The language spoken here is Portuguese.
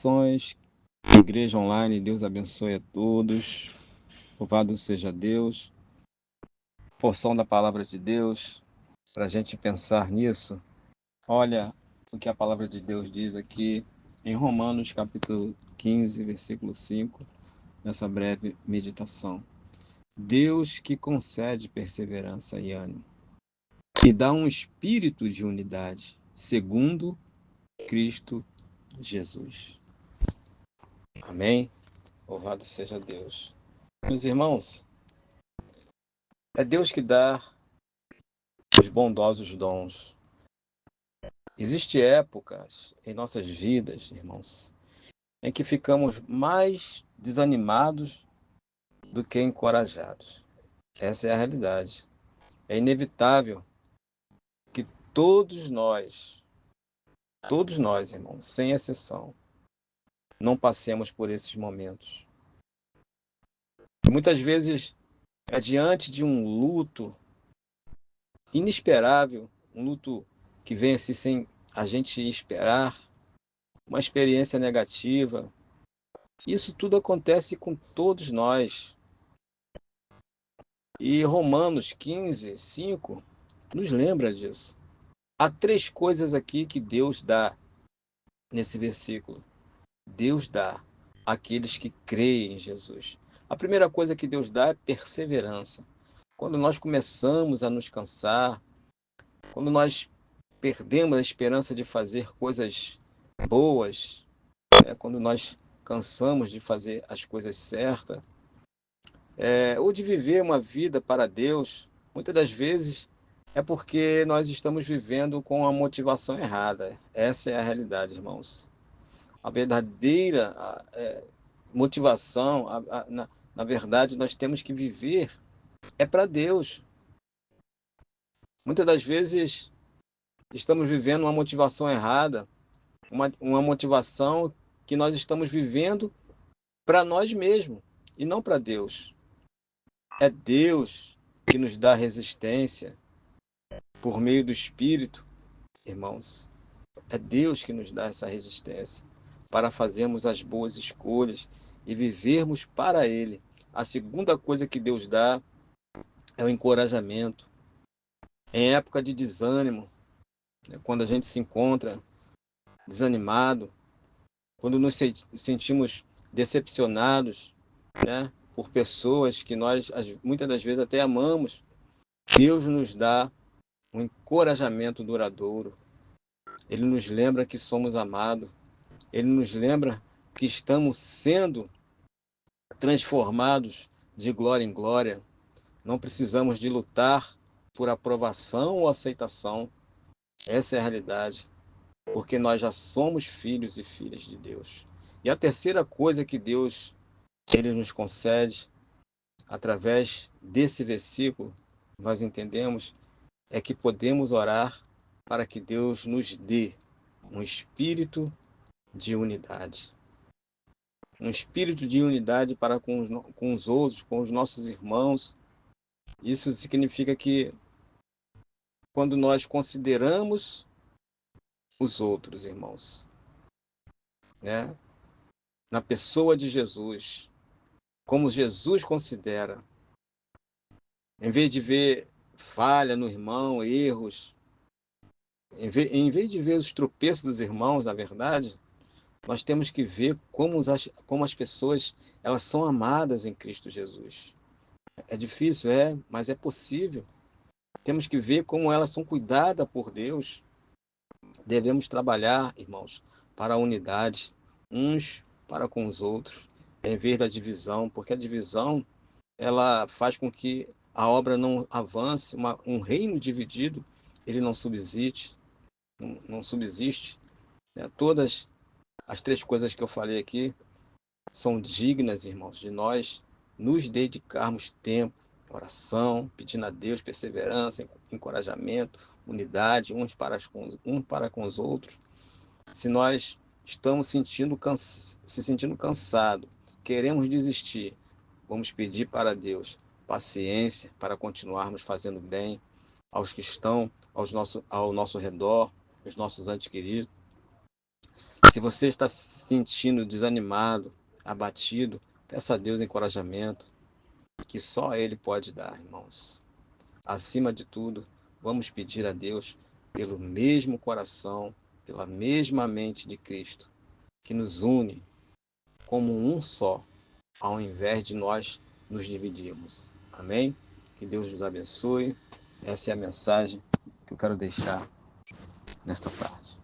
Saudações, Igreja Online, Deus abençoe a todos. Louvado seja Deus. Porção da palavra de Deus, para a gente pensar nisso. Olha o que a palavra de Deus diz aqui em Romanos, capítulo 15, versículo 5, nessa breve meditação. Deus que concede perseverança e ânimo, e dá um espírito de unidade, segundo Cristo Jesus. Amém? Louvado seja Deus. Meus irmãos, é Deus que dá os bondosos dons. Existem épocas em nossas vidas, irmãos, em que ficamos mais desanimados do que encorajados. Essa é a realidade. É inevitável que todos nós, irmãos, sem exceção, não passemos por esses momentos. Muitas vezes, diante de um luto inesperável, um luto que vem assim sem a gente esperar, uma experiência negativa. Isso tudo acontece com todos nós. E Romanos 15, 5 nos lembra disso. Há três coisas aqui que Deus dá nesse versículo. Deus dá àqueles que creem em Jesus. A primeira coisa que Deus dá é perseverança. Quando nós começamos a nos cansar, quando nós perdemos a esperança de fazer coisas boas, quando nós cansamos de fazer as coisas certas, ou de viver uma vida para Deus, muitas das vezes é porque nós estamos vivendo com a motivação errada. Essa é a realidade, irmãos. A verdadeira motivação, na verdade, nós temos que viver é para Deus. Muitas das vezes estamos vivendo uma motivação errada, uma motivação que nós estamos vivendo para nós mesmos e não para Deus. É Deus que nos dá resistência por meio do Espírito, irmãos. É Deus que nos dá essa resistência para fazermos as boas escolhas e vivermos para Ele. A segunda coisa que Deus dá é o encorajamento. Em época de desânimo, quando a gente se encontra desanimado, quando nos sentimos decepcionados, por pessoas que nós muitas das vezes até amamos, Deus nos dá um encorajamento duradouro. Ele nos lembra que somos amados. Ele nos lembra que estamos sendo transformados de glória em glória. Não precisamos de lutar por aprovação ou aceitação. Essa é a realidade, porque nós já somos filhos e filhas de Deus. E a terceira coisa que Deus ele nos concede através desse versículo, nós entendemos, é que podemos orar para que Deus nos dê um espírito de unidade. Um espírito de unidade para com os outros, com os nossos irmãos. Isso significa que quando nós consideramos os outros irmãos, né, na pessoa de Jesus, como Jesus considera, em vez de ver falha no irmão, erros, em vez de ver os tropeços dos irmãos, na verdade, nós temos que ver como as pessoas elas são amadas em Cristo Jesus. É difícil, mas é possível. Temos que ver como elas são cuidadas por Deus. Devemos trabalhar, irmãos, para a unidade, uns para com os outros, em vez da divisão, porque a divisão ela faz com que a obra não avance, um reino dividido, ele não subsiste, não subsiste. Todas as três coisas que eu falei aqui são dignas, irmãos, de nós nos dedicarmos tempo, oração, pedindo a Deus perseverança, encorajamento, unidade, uns para com os outros. Se nós estamos se sentindo cansado, queremos desistir, vamos pedir para Deus paciência para continuarmos fazendo bem aos que estão ao nosso redor, os nossos entes queridos. Se você está se sentindo desanimado, abatido, peça a Deus encorajamento, que só Ele pode dar, irmãos. Acima de tudo, vamos pedir a Deus pelo mesmo coração, pela mesma mente de Cristo, que nos une como um só, ao invés de nós nos dividirmos. Amém? Que Deus nos abençoe. Essa é a mensagem que eu quero deixar nesta tarde.